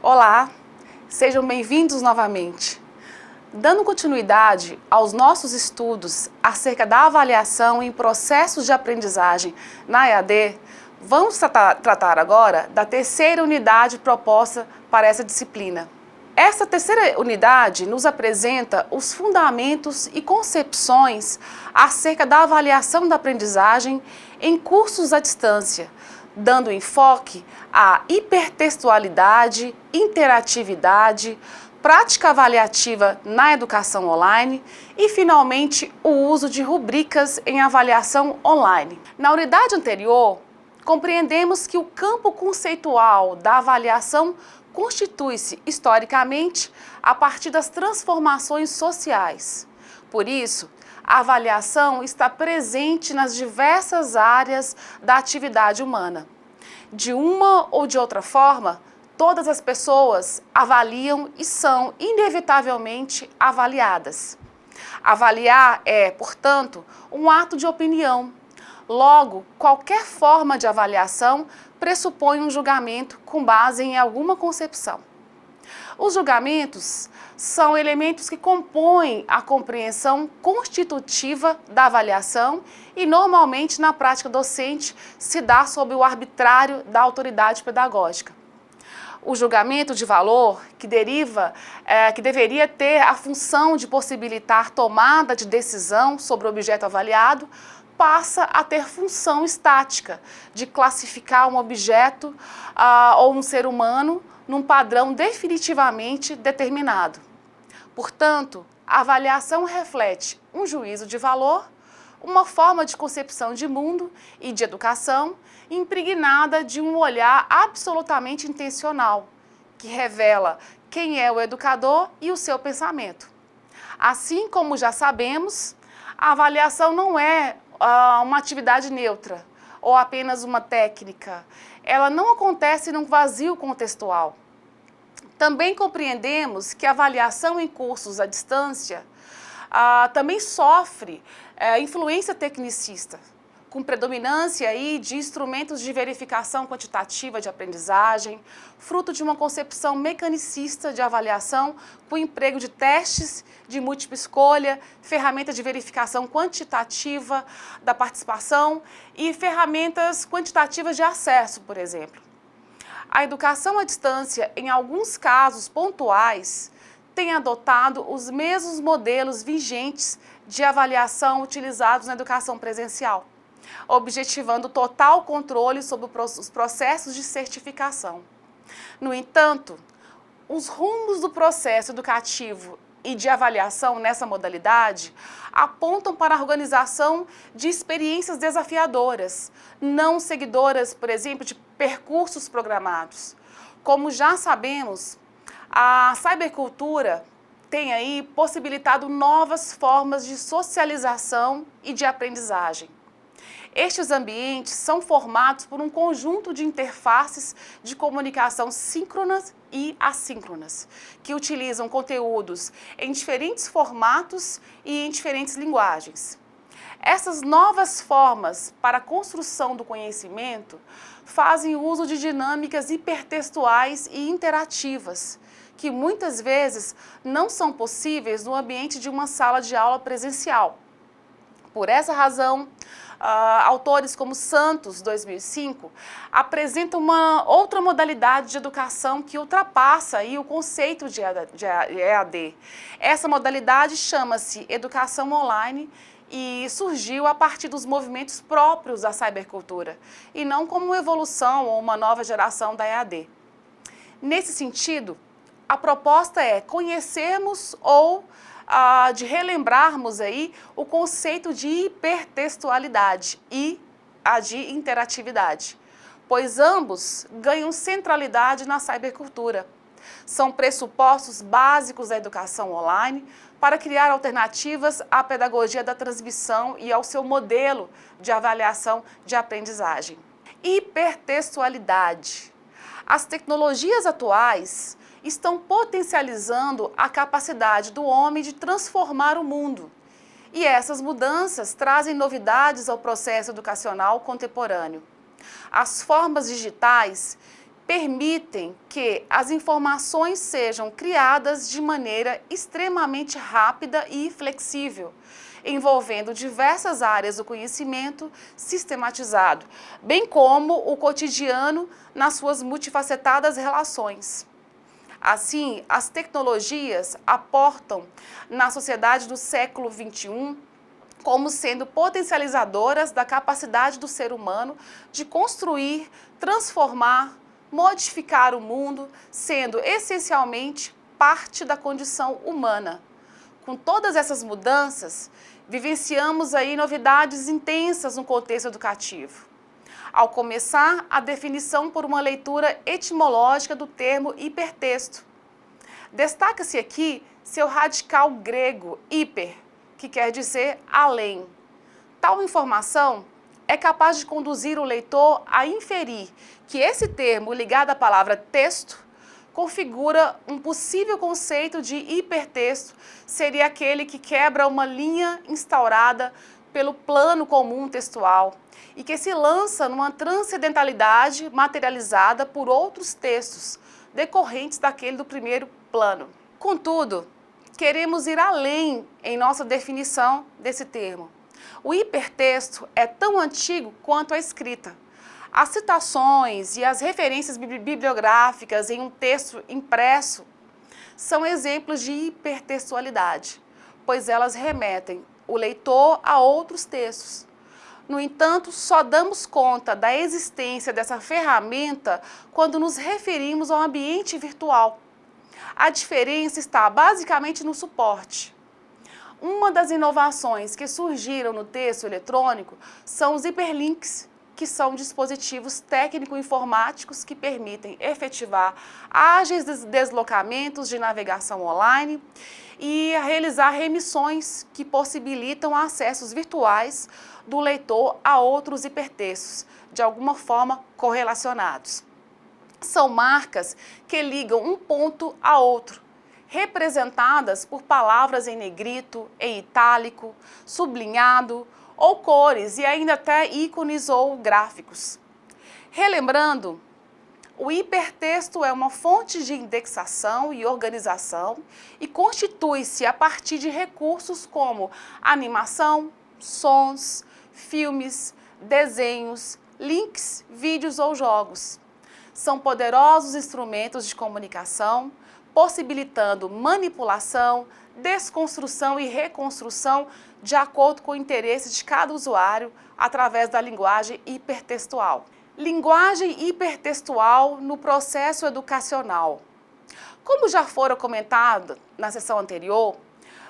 Olá, sejam bem-vindos novamente. Dando continuidade aos nossos estudos acerca da avaliação em processos de aprendizagem na EAD, vamos tratar agora da terceira unidade proposta para essa disciplina. Essa terceira unidade nos apresenta os fundamentos e concepções acerca da avaliação da aprendizagem em cursos à distância, dando enfoque à hipertextualidade, interatividade, prática avaliativa na educação online e, finalmente, o uso de rubricas em avaliação online. Na unidade anterior, compreendemos que o campo conceitual da avaliação constitui-se, historicamente, a partir das transformações sociais. Por isso, a avaliação está presente nas diversas áreas da atividade humana. De uma ou de outra forma, todas as pessoas avaliam e são inevitavelmente avaliadas. Avaliar é, portanto, um ato de opinião. Logo, qualquer forma de avaliação pressupõe um julgamento com base em alguma concepção. Os julgamentos são elementos que compõem a compreensão constitutiva da avaliação e, normalmente, na prática docente, se dá sob o arbitrário da autoridade pedagógica. O julgamento de valor, que deveria ter a função de possibilitar tomada de decisão sobre o objeto avaliado, passa a ter função estática, de classificar um objeto ou um ser humano num padrão definitivamente determinado. Portanto, a avaliação reflete um juízo de valor, uma forma de concepção de mundo e de educação impregnada de um olhar absolutamente intencional, que revela quem é o educador e o seu pensamento. Assim como já sabemos, a avaliação não é uma atividade neutra ou apenas uma técnica. Ela não acontece num vazio contextual. Também compreendemos que a avaliação em cursos à distância também sofre influência tecnicista, com predominância aí de instrumentos de verificação quantitativa de aprendizagem, fruto de uma concepção mecanicista de avaliação com emprego de testes de múltipla escolha, ferramentas de verificação quantitativa da participação e ferramentas quantitativas de acesso, por exemplo. A educação à distância, em alguns casos pontuais, tem adotado os mesmos modelos vigentes de avaliação utilizados na educação presencial, objetivando total controle sobre os processos de certificação. No entanto, os rumos do processo educativo e de avaliação nessa modalidade apontam para a organização de experiências desafiadoras, não seguidoras, por exemplo, de percursos programados. Como já sabemos, a cybercultura tem aí possibilitado novas formas de socialização e de aprendizagem. Estes ambientes são formados por um conjunto de interfaces de comunicação síncronas e assíncronas, que utilizam conteúdos em diferentes formatos e em diferentes linguagens. Essas novas formas para a construção do conhecimento fazem uso de dinâmicas hipertextuais e interativas, que muitas vezes não são possíveis no ambiente de uma sala de aula presencial. Por essa razão, autores como Santos, 2005, apresentam uma outra modalidade de educação que ultrapassa aí o conceito de EAD. Essa modalidade chama-se educação online e surgiu a partir dos movimentos próprios da cybercultura e não como uma evolução ou uma nova geração da EAD. Nesse sentido, a proposta é conhecermos ou de relembrarmos aí o conceito de hipertextualidade e a de interatividade, pois ambos ganham centralidade na cybercultura. São pressupostos básicos da educação online para criar alternativas à pedagogia da transmissão e ao seu modelo de avaliação de aprendizagem. Hipertextualidade. As tecnologias atuais estão potencializando a capacidade do homem de transformar o mundo. E essas mudanças trazem novidades ao processo educacional contemporâneo. As formas digitais permitem que as informações sejam criadas de maneira extremamente rápida e flexível, envolvendo diversas áreas do conhecimento sistematizado, bem como o cotidiano nas suas multifacetadas relações. Assim, as tecnologias aportam na sociedade do século XXI como sendo potencializadoras da capacidade do ser humano de construir, transformar, modificar o mundo, sendo essencialmente parte da condição humana. Com todas essas mudanças, vivenciamos aí novidades intensas no contexto educativo. Ao começar, a definição por uma leitura etimológica do termo hipertexto. Destaca-se aqui seu radical grego, hiper, que quer dizer além. Tal informação é capaz de conduzir o leitor a inferir que esse termo, ligado à palavra texto, configura um possível conceito de hipertexto, seria aquele que quebra uma linha instaurada pelo plano comum textual e que se lança numa transcendentalidade materializada por outros textos, decorrentes daquele do primeiro plano. Contudo, queremos ir além em nossa definição desse termo. O hipertexto é tão antigo quanto a escrita. As citações e as referências bibliográficas em um texto impresso são exemplos de hipertextualidade, pois elas remetem o leitor a outros textos. No entanto, só damos conta da existência dessa ferramenta quando nos referimos ao ambiente virtual. A diferença está basicamente no suporte. Uma das inovações que surgiram no texto eletrônico são os hiperlinks, que são dispositivos técnico-informáticos que permitem efetivar ágeis deslocamentos de navegação online e realizar remissões que possibilitam acessos virtuais do leitor a outros hipertextos, de alguma forma correlacionados. São marcas que ligam um ponto a outro, representadas por palavras em negrito, em itálico, sublinhado ou cores e ainda até ícones ou gráficos. Relembrando, o hipertexto é uma fonte de indexação e organização e constitui-se a partir de recursos como animação, sons, filmes, desenhos, links, vídeos ou jogos. São poderosos instrumentos de comunicação, possibilitando manipulação, desconstrução e reconstrução de acordo com o interesse de cada usuário através da linguagem hipertextual. Linguagem hipertextual no processo educacional. Como já fora comentado na sessão anterior,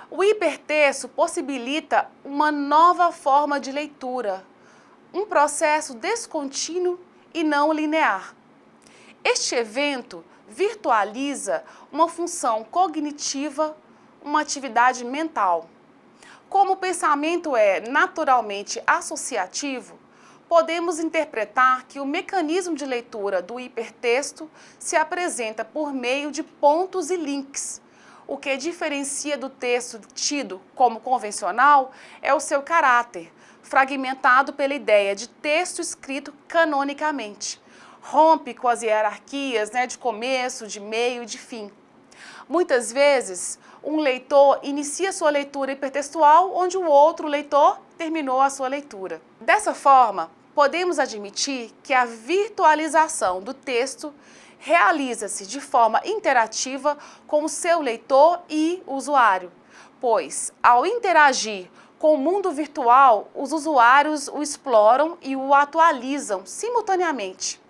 o hipertexto possibilita uma nova forma de leitura, um processo descontínuo e não linear. Este evento virtualiza uma função cognitiva, uma atividade mental. Como o pensamento é naturalmente associativo, podemos interpretar que o mecanismo de leitura do hipertexto se apresenta por meio de pontos e links. O que diferencia do texto tido como convencional é o seu caráter, fragmentado pela ideia de texto escrito canonicamente. Rompe com as hierarquias, de começo, de meio e de fim. Muitas vezes, um leitor inicia sua leitura hipertextual onde o outro leitor terminou a sua leitura. Dessa forma, podemos admitir que a virtualização do texto realiza-se de forma interativa com o seu leitor e usuário, pois, ao interagir com o mundo virtual, os usuários o exploram e o atualizam simultaneamente.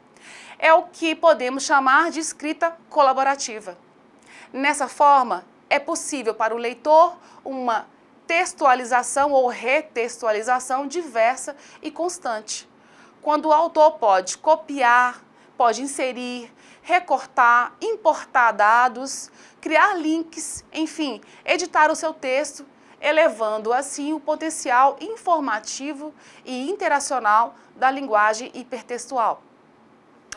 É o que podemos chamar de escrita colaborativa. Nessa forma, é possível para o leitor uma textualização ou retextualização diversa e constante, quando o autor pode copiar, pode inserir, recortar, importar dados, criar links, enfim, editar o seu texto, elevando assim o potencial informativo e interacional da linguagem hipertextual.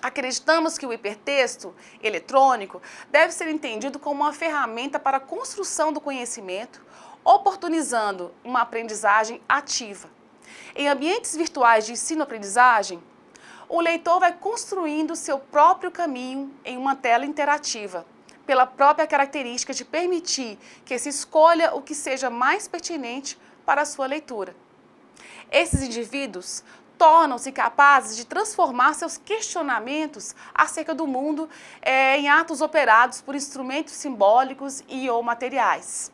Acreditamos que o hipertexto eletrônico deve ser entendido como uma ferramenta para a construção do conhecimento, oportunizando uma aprendizagem ativa. Em ambientes virtuais de ensino-aprendizagem, o leitor vai construindo seu próprio caminho em uma tela interativa, pela própria característica de permitir que se escolha o que seja mais pertinente para a sua leitura. Esses indivíduos tornam-se capazes de transformar seus questionamentos acerca do mundo em atos operados por instrumentos simbólicos e ou materiais.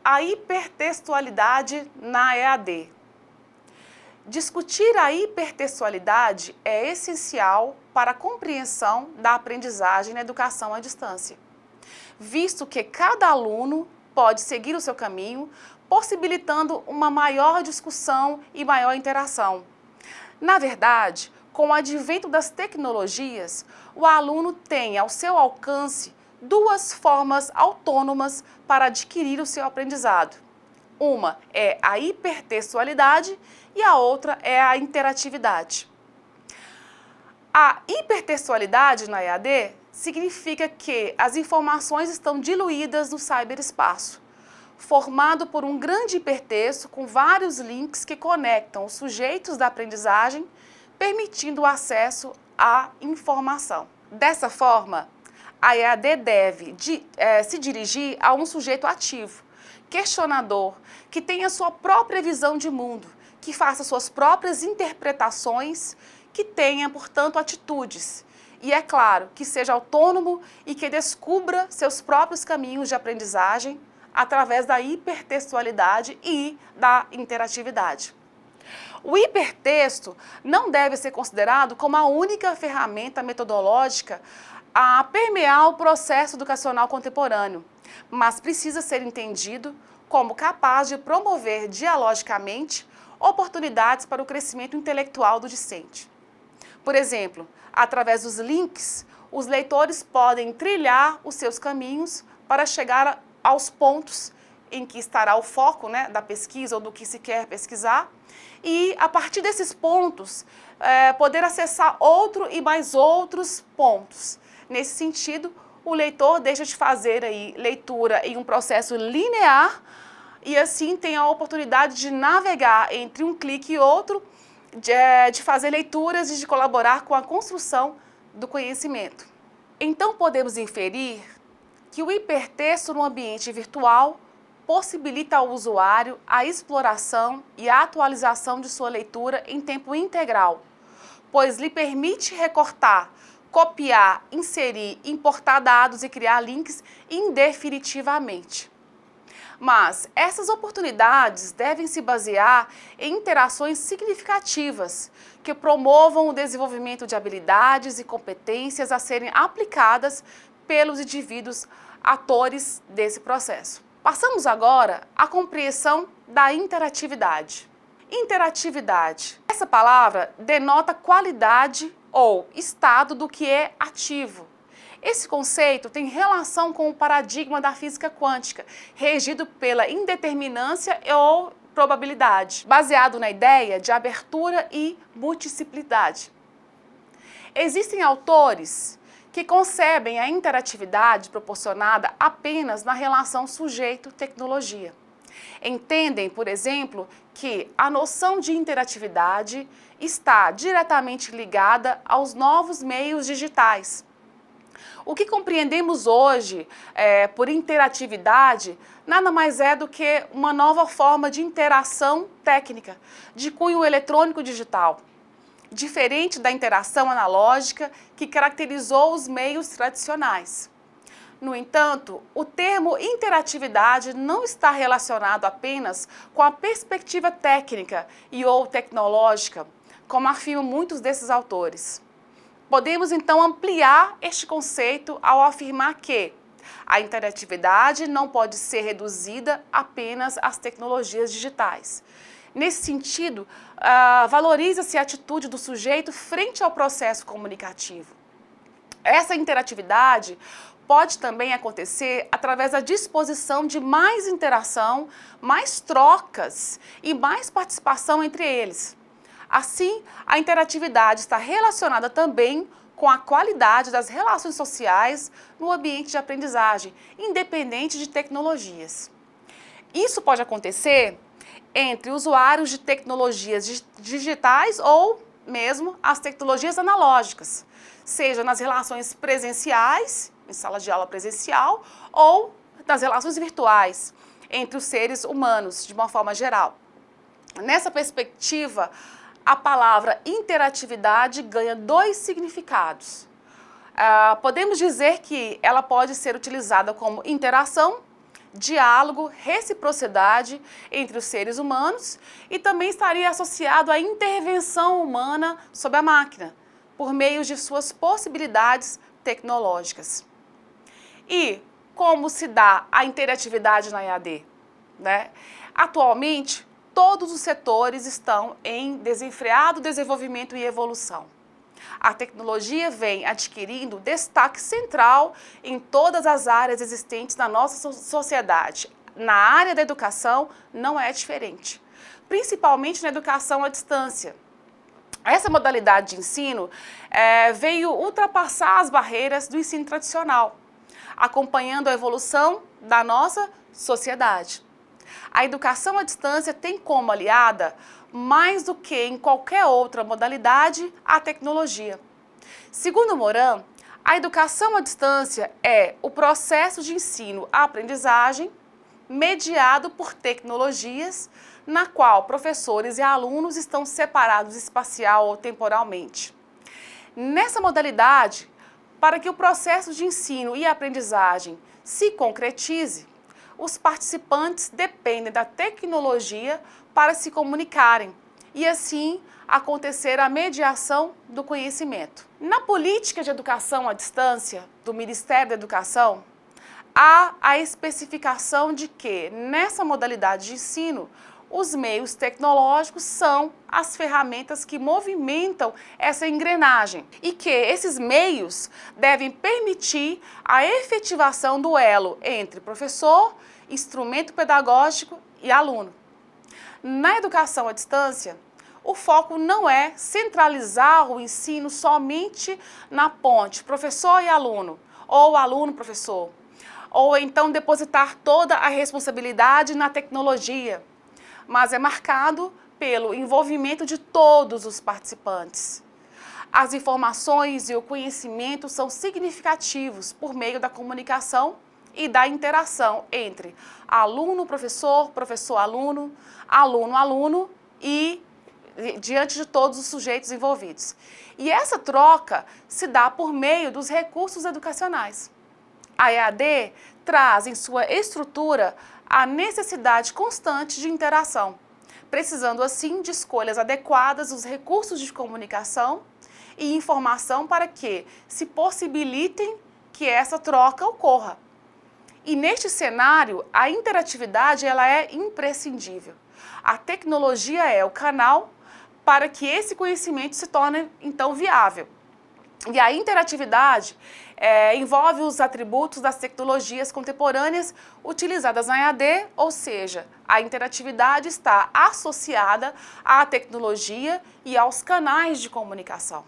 A hipertextualidade na EAD. Discutir a hipertextualidade é essencial para a compreensão da aprendizagem na educação à distância, visto que cada aluno pode seguir o seu caminho, possibilitando uma maior discussão e maior interação. Na verdade, com o advento das tecnologias, o aluno tem ao seu alcance duas formas autônomas para adquirir o seu aprendizado. Uma é a hipertextualidade e a outra é a interatividade. A hipertextualidade na EAD significa que as informações estão diluídas no ciberespaço, formado por um grande hipertexto com vários links que conectam os sujeitos da aprendizagem, permitindo o acesso à informação. Dessa forma, a EAD deve se dirigir a um sujeito ativo, questionador, que tenha sua própria visão de mundo, que faça suas próprias interpretações, que tenha, portanto, atitudes. E, é claro, que seja autônomo e que descubra seus próprios caminhos de aprendizagem através da hipertextualidade e da interatividade. O hipertexto não deve ser considerado como a única ferramenta metodológica a permear o processo educacional contemporâneo, mas precisa ser entendido como capaz de promover dialogicamente oportunidades para o crescimento intelectual do discente. Por exemplo, através dos links, os leitores podem trilhar os seus caminhos para chegar aos pontos em que estará o foco, da pesquisa ou do que se quer pesquisar, e a partir desses pontos poder acessar outro e mais outros pontos. Nesse sentido, o leitor deixa de fazer leitura em um processo linear e assim tem a oportunidade de navegar entre um clique e outro, de fazer leituras e de colaborar com a construção do conhecimento. Então podemos inferir que o hipertexto no ambiente virtual possibilita ao usuário a exploração e a atualização de sua leitura em tempo integral, pois lhe permite recortar, copiar, inserir, importar dados e criar links indefinitivamente. Mas essas oportunidades devem se basear em interações significativas que promovam o desenvolvimento de habilidades e competências a serem aplicadas pelos indivíduos atores desse processo. Passamos agora à compreensão da interatividade. Interatividade. Essa palavra denota qualidade ou estado do que é ativo. Esse conceito tem relação com o paradigma da física quântica, regido pela indeterminância ou probabilidade, baseado na ideia de abertura e multiplicidade. Existem autores que concebem a interatividade proporcionada apenas na relação sujeito-tecnologia. Entendem, por exemplo, que a noção de interatividade está diretamente ligada aos novos meios digitais. O que compreendemos hoje por interatividade nada mais é do que uma nova forma de interação técnica, de cunho eletrônico digital, diferente da interação analógica que caracterizou os meios tradicionais. No entanto, o termo interatividade não está relacionado apenas com a perspectiva técnica e ou tecnológica, como afirmam muitos desses autores. Podemos então ampliar este conceito ao afirmar que a interatividade não pode ser reduzida apenas às tecnologias digitais. Nesse sentido, valoriza-se a atitude do sujeito frente ao processo comunicativo. Essa interatividade pode também acontecer através da disposição de mais interação, mais trocas e mais participação entre eles. Assim, a interatividade está relacionada também com a qualidade das relações sociais no ambiente de aprendizagem, independente de tecnologias. Isso pode acontecer entre usuários de tecnologias digitais ou mesmo as tecnologias analógicas, seja nas relações presenciais, em sala de aula presencial, ou nas relações virtuais entre os seres humanos, de uma forma geral. Nessa perspectiva, a palavra interatividade ganha dois significados. Podemos dizer que ela pode ser utilizada como interação, diálogo, reciprocidade entre os seres humanos e também estaria associado à intervenção humana sobre a máquina, por meio de suas possibilidades tecnológicas. E como se dá a interatividade na EAD? Né? Atualmente, todos os setores estão em desenfreado desenvolvimento e evolução. A tecnologia vem adquirindo destaque central em todas as áreas existentes na nossa sociedade. Na área da educação não é diferente, principalmente na educação à distância. Essa modalidade de ensino veio ultrapassar as barreiras do ensino tradicional, acompanhando a evolução da nossa sociedade. A educação à distância tem como aliada, mais do que em qualquer outra modalidade, a tecnologia. Segundo Moran, a educação à distância é o processo de ensino-aprendizagem mediado por tecnologias, na qual professores e alunos estão separados espacial ou temporalmente. Nessa modalidade, para que o processo de ensino e aprendizagem se concretize, os participantes dependem da tecnologia para se comunicarem e, assim, acontecer a mediação do conhecimento. Na política de educação à distância do Ministério da Educação, há a especificação de que, nessa modalidade de ensino, os meios tecnológicos são as ferramentas que movimentam essa engrenagem e que esses meios devem permitir a efetivação do elo entre professor, instrumento pedagógico e aluno. Na educação à distância, o foco não é centralizar o ensino somente na ponte professor e aluno, ou aluno-professor, ou então depositar toda a responsabilidade na tecnologia, mas é marcado pelo envolvimento de todos os participantes. As informações e o conhecimento são significativos por meio da comunicação e da interação entre aluno-professor, professor-aluno, aluno-aluno e diante de todos os sujeitos envolvidos. E essa troca se dá por meio dos recursos educacionais. A EAD traz em sua estrutura a necessidade constante de interação, precisando assim de escolhas adequadas dos recursos de comunicação e informação para que se possibilitem que essa troca ocorra. E neste cenário, a interatividade ela é imprescindível. A tecnologia é o canal para que esse conhecimento se torne, então, viável. E a interatividade envolve os atributos das tecnologias contemporâneas utilizadas na EAD, ou seja, a interatividade está associada à tecnologia e aos canais de comunicação.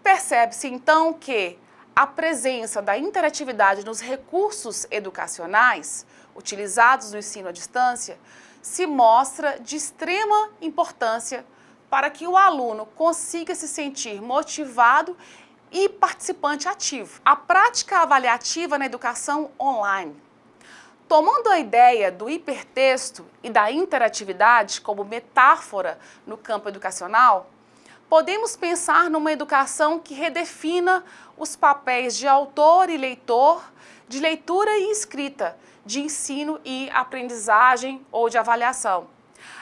Percebe-se, então, que a presença da interatividade nos recursos educacionais utilizados no ensino à distância se mostra de extrema importância para que o aluno consiga se sentir motivado e participante ativo. A prática avaliativa na educação online. Tomando a ideia do hipertexto e da interatividade como metáfora no campo educacional, podemos pensar numa educação que redefina os papéis de autor e leitor, de leitura e escrita, de ensino e aprendizagem ou de avaliação.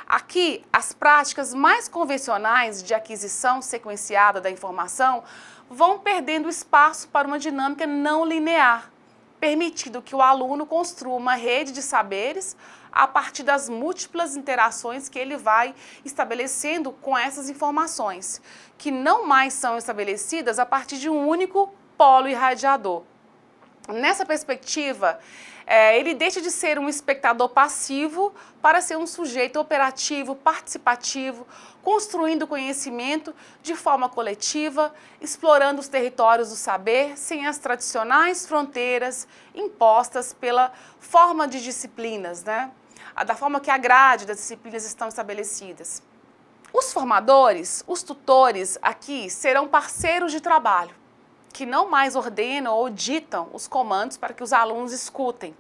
Aqui, as práticas mais convencionais de aquisição sequenciada da informação vão perdendo espaço para uma dinâmica não linear, permitindo que o aluno construa uma rede de saberes a partir das múltiplas interações que ele vai estabelecendo com essas informações, que não mais são estabelecidas a partir de um único polo irradiador. Nessa perspectiva, ele deixa de ser um espectador passivo para ser um sujeito operativo, participativo, construindo conhecimento de forma coletiva, explorando os territórios do saber sem as tradicionais fronteiras impostas pela forma de disciplinas, né? Da forma que a grade das disciplinas estão estabelecidas. Os formadores, os tutores aqui serão parceiros de trabalho, que não mais ordenam ou ditam os comandos para que os alunos escutem.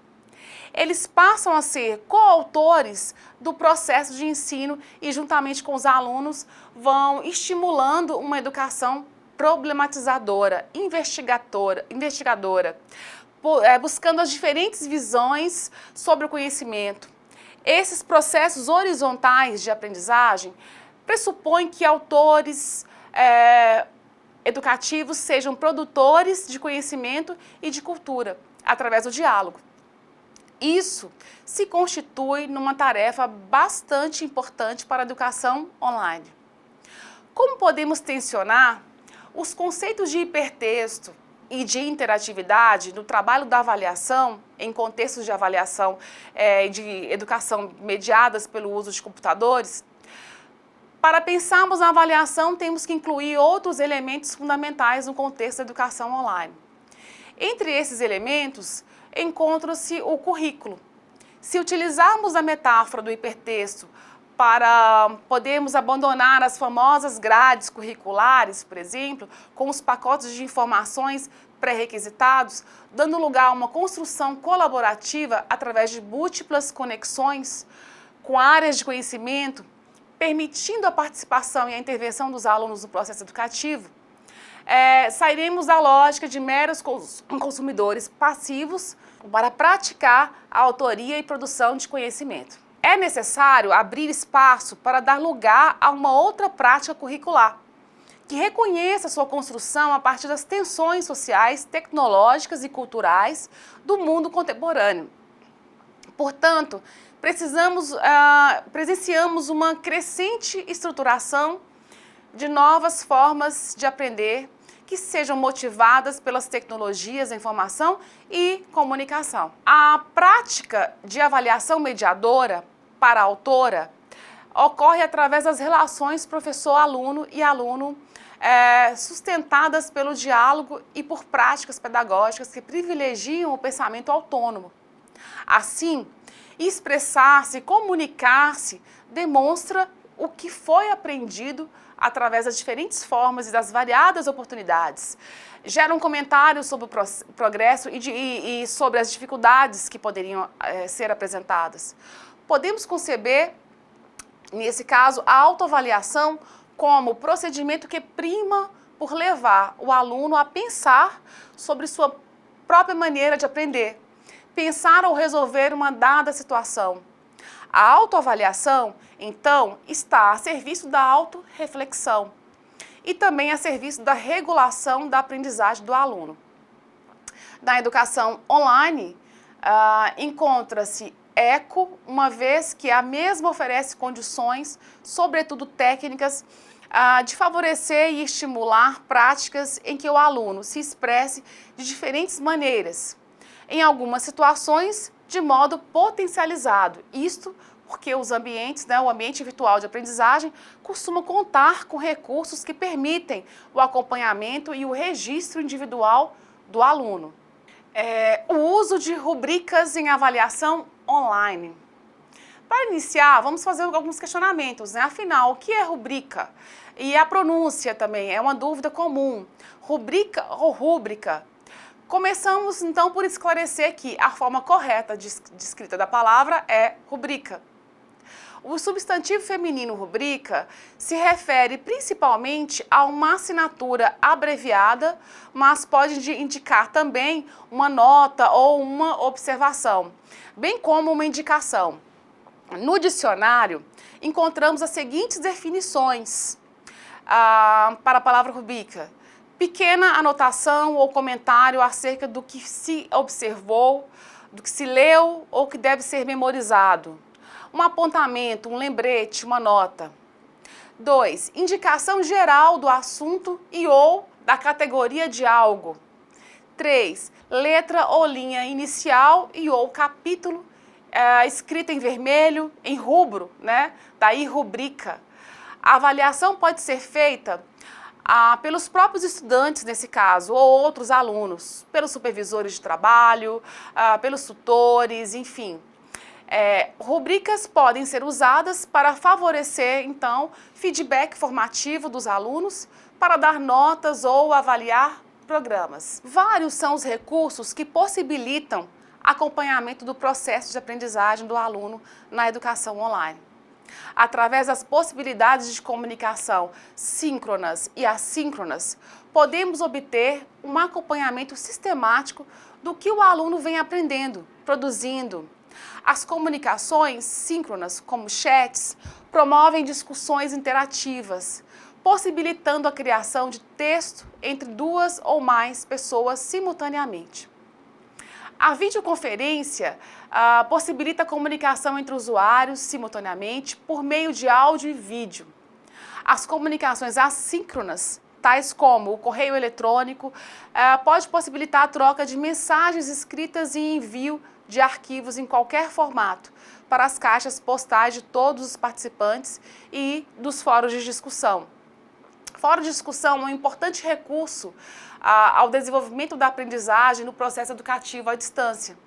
Eles passam a ser coautores do processo de ensino e, juntamente com os alunos, vão estimulando uma educação problematizadora, investigadora, buscando as diferentes visões sobre o conhecimento. Esses processos horizontais de aprendizagem pressupõem que autores educativos sejam produtores de conhecimento e de cultura, através do diálogo. Isso se constitui numa tarefa bastante importante para a educação online. Como podemos tensionar os conceitos de hipertexto e de interatividade no trabalho da avaliação, em contextos de avaliação de educação mediadas pelo uso de computadores? Para pensarmos na avaliação, temos que incluir outros elementos fundamentais no contexto da educação online. Entre esses elementos, encontra-se o currículo. Se utilizarmos a metáfora do hipertexto para podermos abandonar as famosas grades curriculares, por exemplo, com os pacotes de informações pré-requisitados, dando lugar a uma construção colaborativa através de múltiplas conexões com áreas de conhecimento, permitindo a participação e a intervenção dos alunos no processo educativo, sairemos da lógica de meros consumidores passivos para praticar a autoria e produção de conhecimento. É necessário abrir espaço para dar lugar a uma outra prática curricular, que reconheça sua construção a partir das tensões sociais, tecnológicas e culturais do mundo contemporâneo. Portanto, presenciamos uma crescente estruturação de novas formas de aprender que sejam motivadas pelas tecnologias da informação e comunicação. A prática de avaliação mediadora para a autora ocorre através das relações professor-aluno e aluno sustentadas pelo diálogo e por práticas pedagógicas que privilegiam o pensamento autônomo. Assim, expressar-se, comunicar-se, demonstra o que foi aprendido através das diferentes formas e das variadas oportunidades. Gera um comentário sobre o progresso e sobre as dificuldades que poderiam ser apresentadas. Podemos conceber, nesse caso, a autoavaliação como procedimento que prima por levar o aluno a pensar sobre sua própria maneira de aprender, pensar ou resolver uma dada situação. A autoavaliação, então, está a serviço da autorreflexão e também a serviço da regulação da aprendizagem do aluno. Na educação online, encontra-se eco, uma vez que a mesma oferece condições, sobretudo técnicas, de favorecer e estimular práticas em que o aluno se expresse de diferentes maneiras, em algumas situações de modo potencializado. Isto porque os ambientes, o ambiente virtual de aprendizagem, costuma contar com recursos que permitem o acompanhamento e o registro individual do aluno. O uso de rubricas em avaliação online. Para iniciar, vamos fazer alguns questionamentos, Afinal, o que é rubrica? E a pronúncia também é uma dúvida comum. Rubrica ou rúbrica? Começamos, então, por esclarecer que a forma correta de escrita da palavra é rubrica. O substantivo feminino rubrica se refere principalmente a uma assinatura abreviada, mas pode indicar também uma nota ou uma observação, bem como uma indicação. No dicionário, encontramos as seguintes definições para a palavra rubrica: pequena anotação ou comentário acerca do que se observou, do que se leu ou que deve ser memorizado. Um apontamento, um lembrete, uma nota. 2. Indicação geral do assunto e ou da categoria de algo. 3. Letra ou linha inicial e ou capítulo, escrita em vermelho, em rubro, Daí rubrica. A avaliação pode ser feita pelos próprios estudantes, nesse caso, ou outros alunos, pelos supervisores de trabalho, pelos tutores, enfim. Rubricas podem ser usadas para favorecer, então, feedback formativo dos alunos, para dar notas ou avaliar programas. Vários são os recursos que possibilitam acompanhamento do processo de aprendizagem do aluno na educação online. Através das possibilidades de comunicação síncronas e assíncronas, podemos obter um acompanhamento sistemático do que o aluno vem aprendendo, produzindo. As comunicações síncronas, como chats, promovem discussões interativas, possibilitando a criação de texto entre duas ou mais pessoas simultaneamente. A videoconferência possibilita a comunicação entre usuários simultaneamente por meio de áudio e vídeo. As comunicações assíncronas, tais como o correio eletrônico, pode possibilitar a troca de mensagens escritas e envio de arquivos em qualquer formato para as caixas postais de todos os participantes e dos fóruns de discussão. Fórum de discussão é um importante recurso ao desenvolvimento da aprendizagem no processo educativo à distância,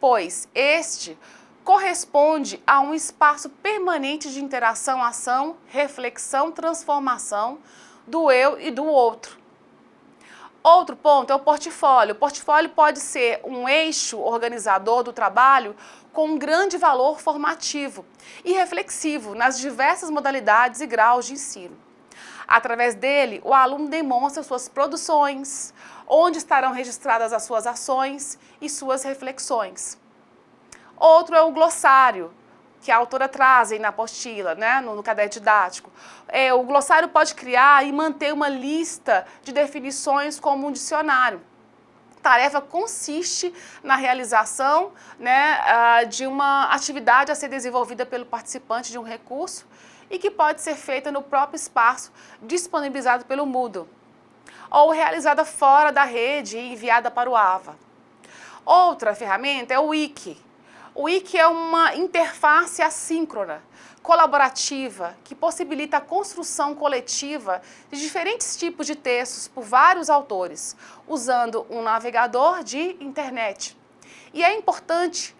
pois este corresponde a um espaço permanente de interação, ação, reflexão, transformação do eu e do outro. Outro ponto é o portfólio. O portfólio pode ser um eixo organizador do trabalho com um grande valor formativo e reflexivo nas diversas modalidades e graus de ensino. Através dele, o aluno demonstra suas produções, onde estarão registradas as suas ações e suas reflexões. Outro é o glossário, que a autora traz aí na apostila, né, no caderno didático. O glossário pode criar e manter uma lista de definições como um dicionário. A tarefa consiste na realização, né, de uma atividade a ser desenvolvida pelo participante de um recurso e que pode ser feita no próprio espaço disponibilizado pelo Moodle, ou realizada fora da rede e enviada para o AVA. Outra ferramenta é o Wiki. O Wiki é uma interface assíncrona, colaborativa, que possibilita a construção coletiva de diferentes tipos de textos por vários autores, usando um navegador de internet. E é um importante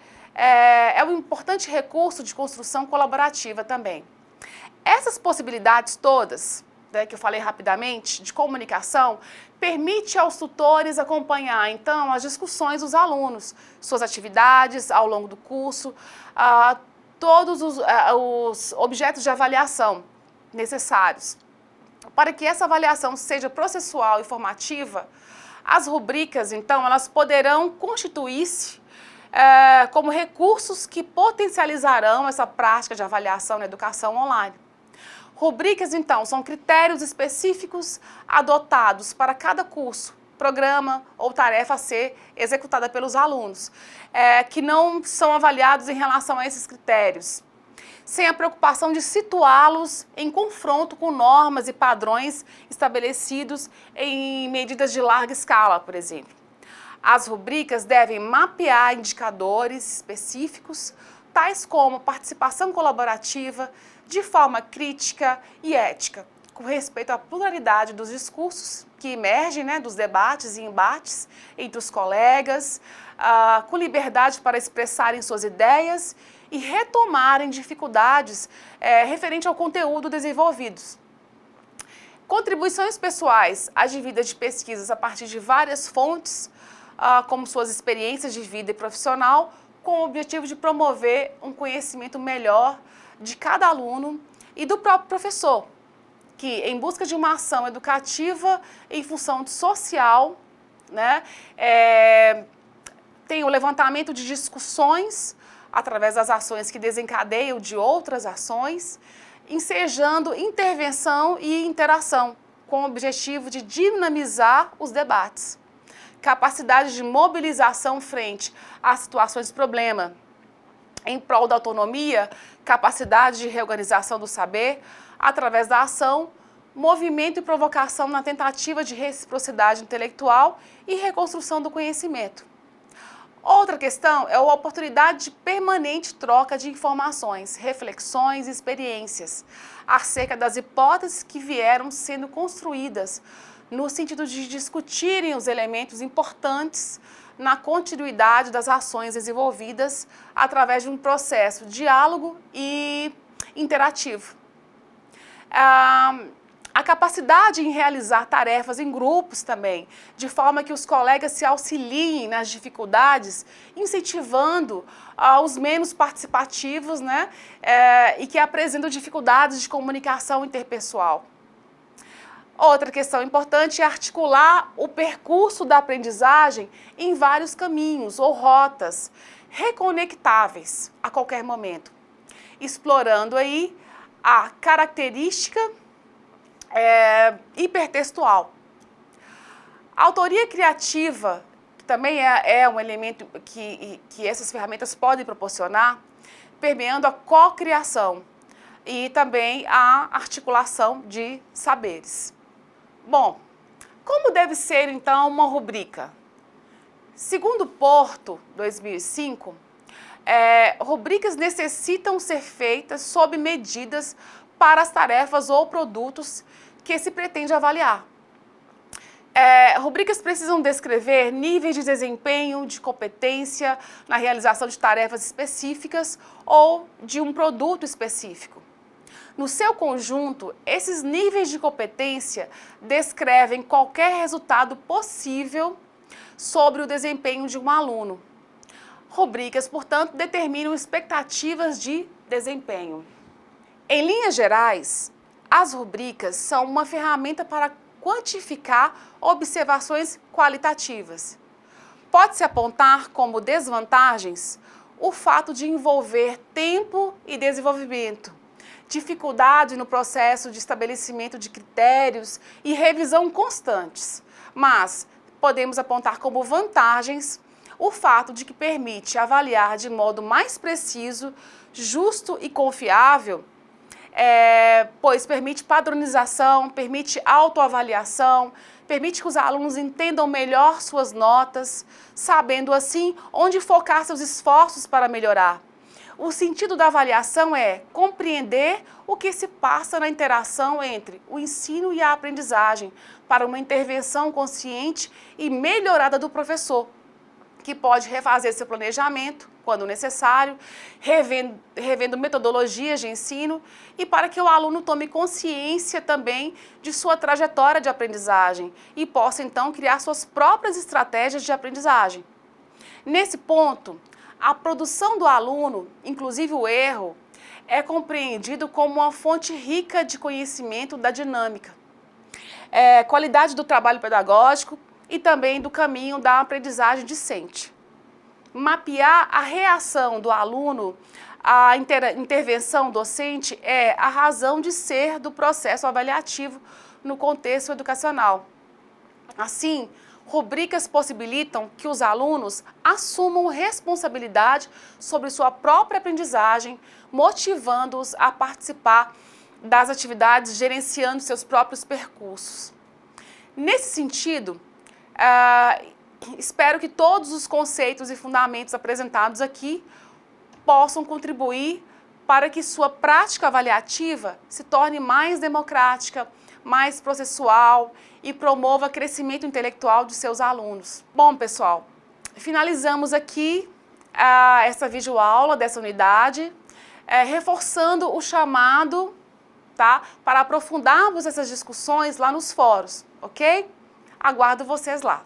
recurso de construção colaborativa também. Essas possibilidades todas, né, que eu falei rapidamente, de comunicação, permite aos tutores acompanhar, então, as discussões dos alunos, suas atividades ao longo do curso, todos os objetos de avaliação necessários. Para que essa avaliação seja processual e formativa, as rubricas, então, elas poderão constituir-se como recursos que potencializarão essa prática de avaliação na educação online. Rubricas, então, são critérios específicos adotados para cada curso, programa ou tarefa a ser executada pelos alunos, que não são avaliados em relação a esses critérios, sem a preocupação de situá-los em confronto com normas e padrões estabelecidos em medidas de larga escala, por exemplo. As rubricas devem mapear indicadores específicos, tais como participação colaborativa, de forma crítica e ética, com respeito à pluralidade dos discursos que emergem, né, dos debates e embates entre os colegas, com liberdade para expressarem suas ideias e retomarem dificuldades referente ao conteúdo desenvolvidos. Contribuições pessoais advindas de pesquisas a partir de várias fontes, como suas experiências de vida e profissional, com o objetivo de promover um conhecimento melhor de cada aluno e do próprio professor, que, em busca de uma ação educativa em função social, né, tem o levantamento de discussões através das ações que desencadeiam de outras ações, ensejando intervenção e interação, com o objetivo de dinamizar os debates. Capacidade de mobilização frente a situações de problema, em prol da autonomia, capacidade de reorganização do saber, através da ação, movimento e provocação na tentativa de reciprocidade intelectual e reconstrução do conhecimento. Outra questão é a oportunidade de permanente troca de informações, reflexões e experiências acerca das hipóteses que vieram sendo construídas, no sentido de discutirem os elementos importantes na continuidade das ações desenvolvidas através de um processo de diálogo e interativo. A capacidade em realizar tarefas em grupos também, de forma que os colegas se auxiliem nas dificuldades, incentivando os menos participativos, né, e que apresentam dificuldades de comunicação interpessoal. Outra questão importante é articular o percurso da aprendizagem em vários caminhos ou rotas reconectáveis a qualquer momento, explorando aí a característica hipertextual. A autoria criativa, que também é um elemento que essas ferramentas podem proporcionar, permeando a cocriação e também a articulação de saberes. Bom, como deve ser então uma rubrica? Segundo Porto, 2005, rubricas necessitam ser feitas sob medidas para as tarefas ou produtos que se pretende avaliar. Rubricas precisam descrever níveis de desempenho, de competência na realização de tarefas específicas ou de um produto específico. No seu conjunto, esses níveis de competência descrevem qualquer resultado possível sobre o desempenho de um aluno. Rubricas, portanto, determinam expectativas de desempenho. Em linhas gerais, as rubricas são uma ferramenta para quantificar observações qualitativas. Pode-se apontar como desvantagens o fato de envolver tempo e desenvolvimento, dificuldade no processo de estabelecimento de critérios e revisão constantes, mas podemos apontar como vantagens o fato de que permite avaliar de modo mais preciso, justo e confiável, pois permite padronização, permite autoavaliação, permite que os alunos entendam melhor suas notas, sabendo assim onde focar seus esforços para melhorar. O sentido da avaliação é compreender o que se passa na interação entre o ensino e a aprendizagem para uma intervenção consciente e melhorada do professor, que pode refazer seu planejamento, quando necessário, revendo metodologias de ensino e para que o aluno tome consciência também de sua trajetória de aprendizagem e possa, então, criar suas próprias estratégias de aprendizagem. Nesse ponto, a produção do aluno, inclusive o erro, é compreendido como uma fonte rica de conhecimento da dinâmica, qualidade do trabalho pedagógico e também do caminho da aprendizagem discente. Mapear a reação do aluno à intervenção docente é a razão de ser do processo avaliativo no contexto educacional. Assim, rubricas possibilitam que os alunos assumam responsabilidade sobre sua própria aprendizagem, motivando-os a participar das atividades, gerenciando seus próprios percursos. Nesse sentido, espero que todos os conceitos e fundamentos apresentados aqui possam contribuir para que sua prática avaliativa se torne mais democrática, mais processual e promova o crescimento intelectual de seus alunos. Bom, pessoal, finalizamos aqui essa videoaula dessa unidade, reforçando o chamado, tá, para aprofundarmos essas discussões lá nos fóruns, ok? Aguardo vocês lá.